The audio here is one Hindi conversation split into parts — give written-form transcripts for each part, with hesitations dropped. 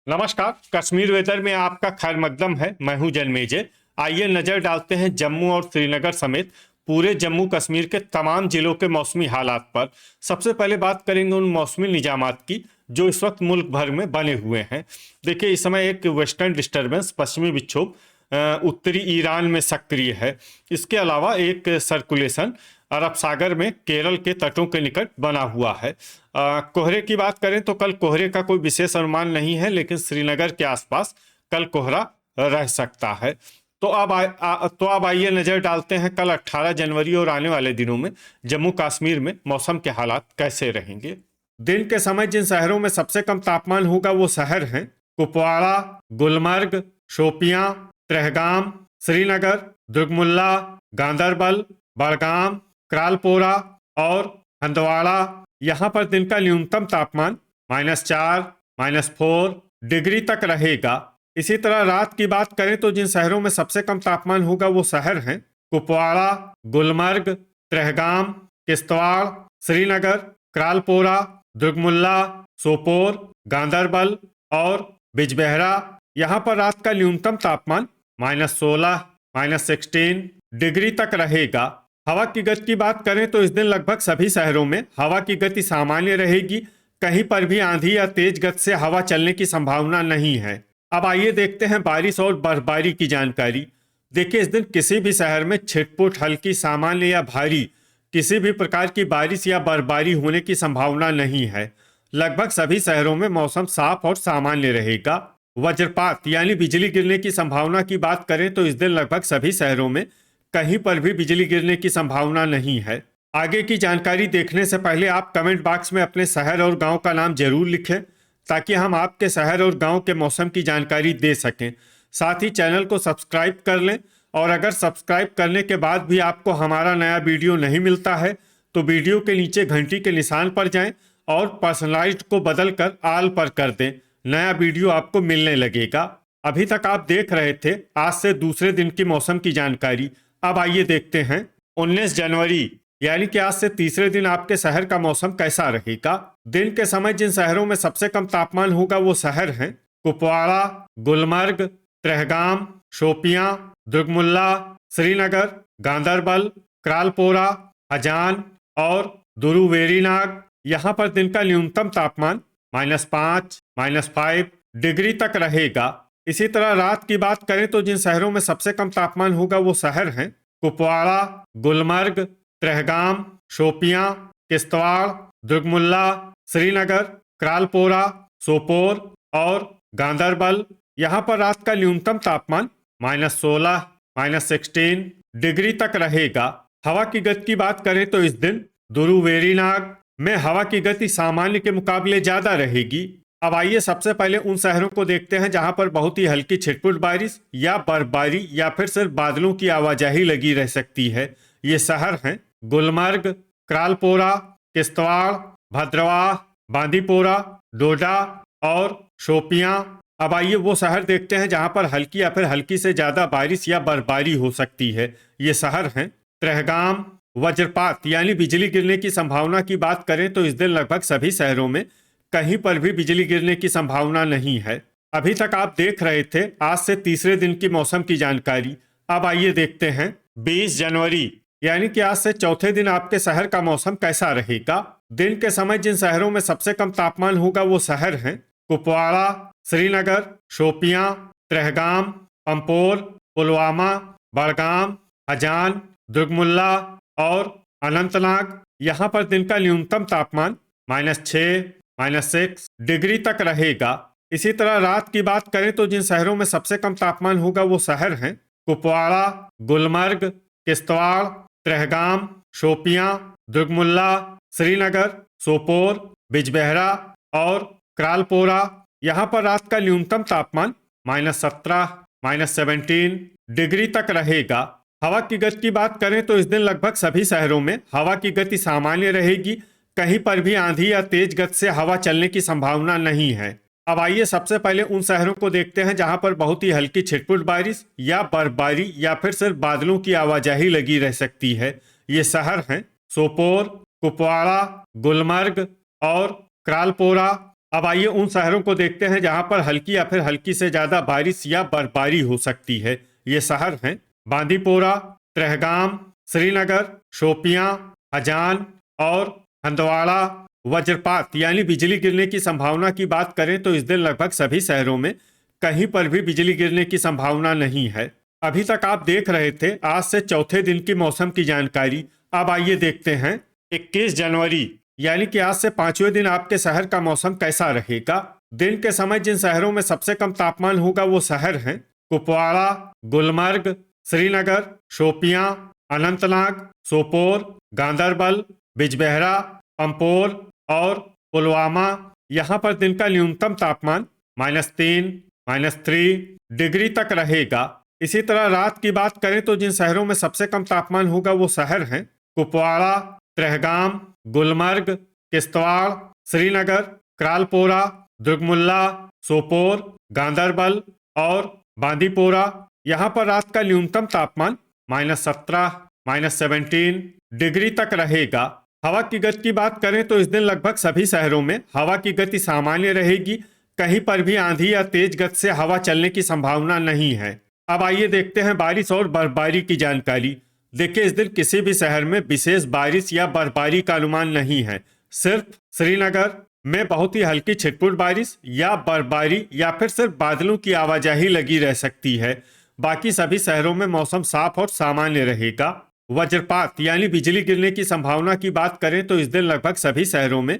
नमस्कार। कश्मीर वेदर में आपका खैर मकदम है। मैं हूं जन्मेजय। आइए नजर डालते हैं जम्मू और श्रीनगर समेत पूरे जम्मू कश्मीर के तमाम जिलों के मौसमी हालात पर। सबसे पहले बात करेंगे उन मौसमी निजामात की जो इस वक्त मुल्क भर में बने हुए हैं। देखिए, इस समय एक वेस्टर्न डिस्टर्बेंस पश्चिमी विक्षोभ उत्तरी ईरान में सक्रिय है। इसके अलावा एक सर्कुलेशन अरब सागर में केरल के तटों के निकट बना हुआ है। कोहरे की बात करें तो कल कोहरे का कोई विशेष अनुमान नहीं है, लेकिन श्रीनगर के आसपास कल कोहरा रह सकता है। तो अब आइए नजर डालते हैं कल 18 जनवरी और आने वाले दिनों में जम्मू कश्मीर में मौसम के हालात कैसे रहेंगे। दिन के समय जिन शहरों में सबसे कम तापमान होगा वो शहर हैं कुपवाड़ा, गुलमर्ग, शोपियां, त्रेहगाम, श्रीनगर, दुर्गमुल्ला, गांदरबल, बड़गाम, क्रालपोरा और हंदवाड़ा। यहाँ पर दिन का न्यूनतम तापमान -4, -4 डिग्री तक रहेगा। इसी तरह रात की बात करें तो जिन शहरों में सबसे कम तापमान होगा वो शहर हैं कुपवाड़ा, गुलमर्ग, त्रेहगाम, किश्तवाड़, श्रीनगर, क्रालपोरा, दुर्गमुल्ला, सोपोर, गांदरबल और बिजबेहरा। यहाँ पर रात का न्यूनतम तापमान -16, -16 डिग्री तक रहेगा। हवा की गति की बात करें तो इस दिन लगभग सभी शहरों में हवा की गति सामान्य रहेगी। कहीं पर भी आंधी या तेज गति से हवा चलने की संभावना नहीं है। अब आइए देखते हैं बारिश और बर्फबारी की जानकारी। देखिए, इस दिन किसी भी शहर में छिटपुट, हल्की, सामान्य या भारी किसी भी प्रकार की बारिश या बर्फबारी होने की संभावना नहीं है। लगभग सभी शहरों में मौसम साफ और सामान्य रहेगा। वज्रपात यानी बिजली गिरने की संभावना की बात करें तो इस दिन लगभग सभी शहरों में कहीं पर भी बिजली गिरने की संभावना नहीं है। आगे की जानकारी देखने से पहले आप कमेंट बॉक्स में अपने शहर और गांव का नाम जरूर लिखें ताकि हम आपके शहर और गांव के मौसम की जानकारी दे सकें। साथ ही चैनल को सब्सक्राइब कर लें और अगर सब्सक्राइब करने के बाद भी आपको हमारा नया वीडियो नहीं मिलता है तो वीडियो के नीचे घंटी के निशान पर जाएं और पर्सनलाइज्ड को बदलकर ऑल पर कर दें। नया वीडियो आपको मिलने लगेगा। अभी तक आप देख रहे थे आज से दूसरे दिन की मौसम की जानकारी। अब आइए देखते हैं 19 जनवरी यानी कि आज से तीसरे दिन आपके शहर का मौसम कैसा रहेगा। दिन के समय जिन शहरों में सबसे कम तापमान होगा वो शहर हैं कुपवाड़ा, गुलमर्ग, त्रेहगाम, शोपियां, दुर्गमुल्ला, श्रीनगर, गांदरबल, क्रालपोरा, हजान और दुरुवेरीनाग। यहाँ पर दिन का न्यूनतम तापमान -5, -5 डिग्री तक रहेगा। इसी तरह रात की बात करें तो जिन शहरों में सबसे कम तापमान होगा वो शहर हैं कुपवाड़ा, गुलमर्ग, त्रेहगाम, शोपियां, किश्तवाड़, दुर्गमुल्ला, श्रीनगर, क्रालपोरा, सोपोर और गांदरबल। यहाँ पर रात का न्यूनतम तापमान -16, -16 डिग्री तक रहेगा। हवा की गति की बात करें तो इस दिन दुरुवेरीनाग में हवा की गति सामान्य के मुकाबले ज्यादा रहेगी। अब आइए सबसे पहले उन शहरों को देखते हैं जहां पर बहुत ही हल्की छिटपुट बारिश या बर्फबारी या फिर सिर्फ बादलों की आवाजाही लगी रह सकती है। ये शहर हैं गुलमर्ग, क्रालपोरा, किश्तवाड़, भद्रवाह, बांदीपोरा, डोडा और शोपियां। अब आइए वो शहर देखते हैं जहां पर हल्की या फिर हल्की से ज्यादा बारिश या बर्फबारी हो सकती है। ये शहर हैं त्रेहगाम। वज्रपात यानी बिजली गिरने की संभावना की बात करें तो इस दिन लगभग सभी शहरों में कहीं पर भी बिजली गिरने की संभावना नहीं है। अभी तक आप देख रहे थे आज से तीसरे दिन की मौसम की जानकारी। अब आइए देखते हैं 20 जनवरी यानी कि आज से चौथे दिन आपके शहर का मौसम कैसा रहेगा। दिन के समय जिन शहरों में सबसे कम तापमान होगा वो शहर हैं कुपवाड़ा, श्रीनगर, शोपियां, त्रेहगाम, पंपोर, पुलवामा, बड़गाम, हजान, दुर्गमुल्ला और अनंतनाग। यहाँ पर दिन का न्यूनतम तापमान -6, -6 डिग्री तक रहेगा। इसी तरह रात की बात करें तो जिन शहरों में सबसे कम तापमान होगा वो शहर हैं कुपवाड़ा, गुलमर्ग, किश्तवाड़, त्रेहगाम, शोपियां, दुर्गमुल्ला, श्रीनगर, सोपोर, बिजबेहरा और क्रालपोरा। यहाँ पर रात का न्यूनतम तापमान -17, -17 डिग्री तक रहेगा। हवा की गति की बात करें तो इस दिन लगभग सभी शहरों में हवा की गति सामान्य रहेगी। कहीं पर भी आंधी या तेज गति से हवा चलने की संभावना नहीं है। अब आइए सबसे पहले उन शहरों को देखते हैं जहां पर बहुत ही हल्की छिटपुट बारिश या बर्फबारी या फिर सिर्फ बादलों की आवाजाही लगी रह सकती है। ये शहर हैं सोपोर, कुपवाड़ा, गुलमर्ग और क्रालपोरा अब आइए उन शहरों को देखते हैं जहां पर हल्की या फिर हल्की से ज्यादा बारिश या बर्फबारी हो सकती है। ये शहर हैं बांदीपोरा, त्रेहगाम, श्रीनगर, शोपियां, हजान और हंदवाड़ा। वज्रपात यानी बिजली गिरने की संभावना की बात करें तो इस दिन लगभग सभी शहरों में कहीं पर भी बिजली गिरने की संभावना नहीं है। अभी तक आप देख रहे थे आज से चौथे दिन की मौसम की जानकारी। अब आइए देखते हैं 21 जनवरी यानी कि आज से पांचवें दिन आपके शहर का मौसम कैसा रहेगा। दिन के समय जिन शहरों में सबसे कम तापमान होगा वो शहर हैं कुपवाड़ा, गुलमर्ग, श्रीनगर, शोपियां, अनंतनाग, सोपोर, गांदरबल, बिजबेहरा, पंपोर और पुलवामा। यहाँ पर दिन का न्यूनतम तापमान -3, -3 डिग्री तक रहेगा। इसी तरह रात की बात करें तो जिन शहरों में सबसे कम तापमान होगा वो शहर हैं कुपवाड़ा, त्रेहगाम, गुलमर्ग, किश्तवाड़, श्रीनगर, क्रालपोरा, दुर्गमुल्ला, सोपोर, गांदरबल और बांदीपोरा। यहाँ पर रात का न्यूनतम तापमान -17, -17 डिग्री तक रहेगा। हवा की गति की बात करें तो इस दिन लगभग सभी शहरों में हवा की गति सामान्य रहेगी। कहीं पर भी आंधी या तेज गति से हवा चलने की संभावना नहीं है। अब आइए देखते हैं बारिश और बर्फबारी की जानकारी। देखिए इस दिन किसी भी शहर में विशेष बारिश या बर्फबारी का अनुमान नहीं है। सिर्फ श्रीनगर में बहुत ही हल्की छिटपुट बारिश या बर्फबारी या फिर सिर्फ बादलों की आवाजाही लगी रह सकती है। बाकी सभी शहरों में मौसम साफ और सामान्य रहेगा। वज्रपात यानी बिजली गिरने की संभावना की बात करें तो इस दिन लगभग सभी शहरों में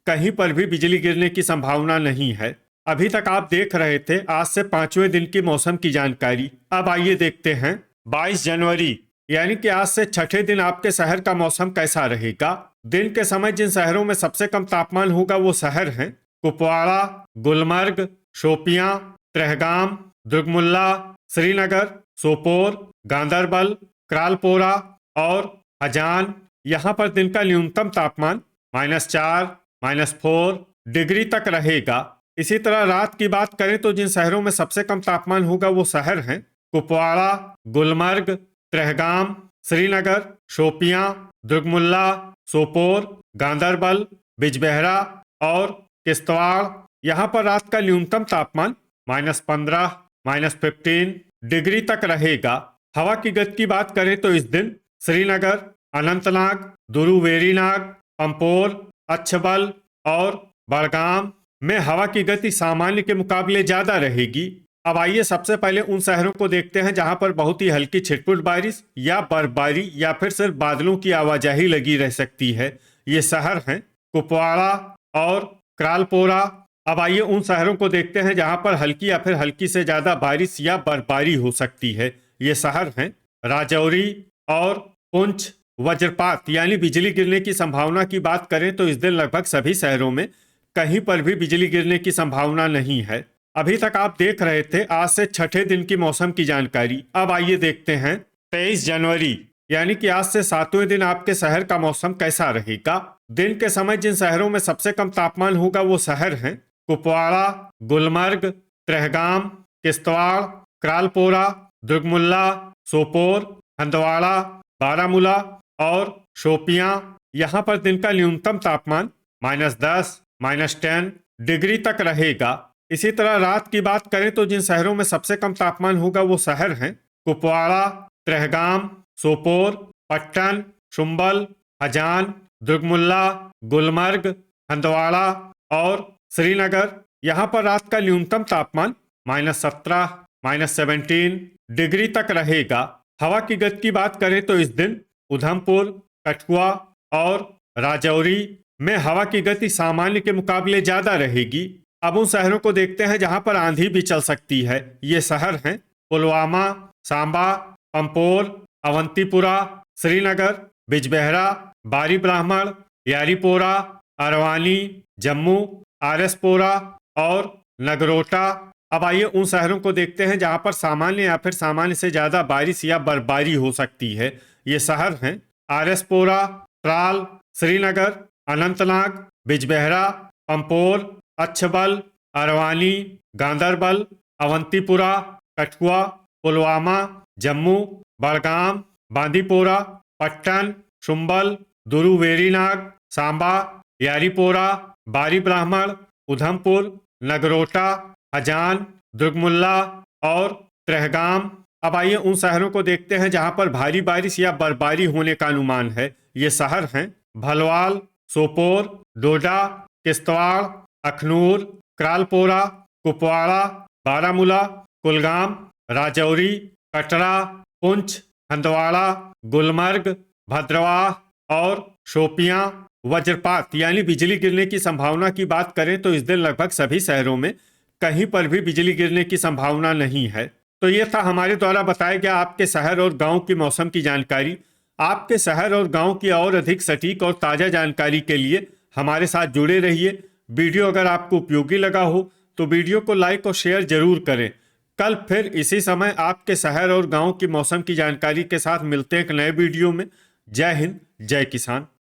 कहीं पर भी बिजली गिरने की संभावना नहीं है। अभी तक आप देख रहे थे आज से पांचवें दिन की मौसम की जानकारी। अब आइए देखते हैं 22 जनवरी यानी कि आज से छठे दिन आपके शहर का मौसम कैसा रहेगा। दिन के समय जिन शहरों में सबसे कम तापमान होगा वो शहर हैं कुपवाड़ा, गुलमर्ग, शोपियां, त्रेहगाम, दुर्गमुल्ला, श्रीनगर, सोपोर, गांदरबल, क्रालपोरा और हजान। यहाँ पर दिन का न्यूनतम तापमान -4, -4 डिग्री तक रहेगा। इसी तरह रात की बात करें तो जिन शहरों में सबसे कम तापमान होगा वो शहर हैं कुपवाड़ा, गुलमर्ग, त्रेहगाम, श्रीनगर, शोपियां, दुर्गमुल्ला, सोपोर, गांदरबल, बिजबेहरा और किश्तवाड़। यहाँ पर रात का न्यूनतम तापमान -15, -15 डिग्री तक रहेगा। हवा की गति की बात करें तो इस दिन श्रीनगर, अनंतनाग, दुरुवेरीनाग, पंपोर, अच्छबल और बड़गाम में हवा की गति सामान्य के मुकाबले ज्यादा रहेगी। अब आइए सबसे पहले उन शहरों को देखते हैं जहां पर बहुत ही हल्की छिटपुट बारिश या बर्फबारी या फिर सिर्फ बादलों की आवाजाही लगी रह सकती है। ये शहर हैं कुपवाड़ा और क्रालपोरा। अब आइए उन शहरों को देखते हैं जहां पर हल्की या फिर हल्की से ज्यादा बारिश या बर्फबारी हो सकती है। ये शहर हैं राजौरी और पुंछ। वज्रपात यानी बिजली गिरने की संभावना की बात करें तो इस दिन लगभग सभी शहरों में कहीं पर भी बिजली गिरने की संभावना नहीं है। अभी तक आप देख रहे थे आज से छठे दिन की मौसम की जानकारी। अब आइए देखते हैं 23 जनवरी यानी कि आज से सातवें दिन आपके शहर का मौसम कैसा रहेगा। दिन के समय जिन शहरों में सबसे कम तापमान होगा वो शहर हैं कुपवाड़ा, गुलमर्ग, त्रेहगाम, किश्तवाड़, क्रालपोरा, दुर्गमुल्ला, सोपोर, हंदवाड़ा, बारामूला और शोपियां। यहाँ पर दिन का न्यूनतम तापमान -10, -10 डिग्री तक रहेगा। इसी तरह रात की बात करें तो जिन शहरों में सबसे कम तापमान होगा वो शहर हैं कुपवाड़ा, त्रेहगाम, सोपोर, पट्टन, शुम्बल, हजान, दुर्गमुल्ला, गुलमर्ग, हंदवाड़ा और श्रीनगर। यहाँ पर रात का न्यूनतम तापमान -17, -17 डिग्री तक रहेगा। हवा की गति की बात करें तो इस दिन उधमपुर, कठुआ और राजौरी में हवा की गति सामान्य के मुकाबले ज्यादा रहेगी। अब उन शहरों को देखते हैं जहां पर आंधी भी चल सकती है। ये शहर हैं पुलवामा, सांबा, पंपोर, अवंतीपुरा, श्रीनगर, बिजबेहरा, बारी ब्राह्मण, यारीपोरा, अरवानी, जम्मू, आरएसपोरा और नगरोटा। अब आइए उन शहरों को देखते हैं जहां पर सामान्य या फिर सामान्य से ज्यादा बारिश या बर्फबारी हो सकती है। ये शहर हैं आरएसपोरा, ट्राल, श्रीनगर, अनंतनाग, बिजबेहरा, पंपोर, अच्छबल, अरवानी, गांदरबल, अवंतीपुरा, कठुआ, पुलवामा, जम्मू, बड़गाम, बांदीपोरा, पट्टन, शुम्बल, दुरुवेरीनाग, सांबा, यारीपोरा, बारी ब्राह्मण उधमपुर, नगरोटा, हजान, दुर्गमुल्ला और त्रेहगाम। अब आइए उन शहरों को देखते हैं जहां पर भारी बारिश या बर्फबारी होने का अनुमान है। ये शहर हैं भलवाल, सोपोर, डोडा, किश्तवाड़, अखनूर, क्रालपोरा, कुपवाड़ा, बारामूला, कुलगाम, राजौरी, कटरा, पुंछ, हंदवाड़ा, गुलमर्ग, भद्रवाह और शोपियां। वज्रपात यानी बिजली गिरने की संभावना की बात करें तो इस दिन लगभग सभी शहरों में कहीं पर भी बिजली गिरने की संभावना नहीं है। तो ये था हमारे द्वारा बताया गया आपके शहर और गांव की मौसम की जानकारी। आपके शहर और गांव की और अधिक सटीक और ताज़ा जानकारी के लिए हमारे साथ जुड़े रहिए। वीडियो अगर आपको उपयोगी लगा हो तो वीडियो को लाइक और शेयर जरूर करें। कल फिर इसी समय आपके शहर और गांव की मौसम की जानकारी के साथ मिलते हैं एक नए वीडियो में। जय हिंद, जय किसान।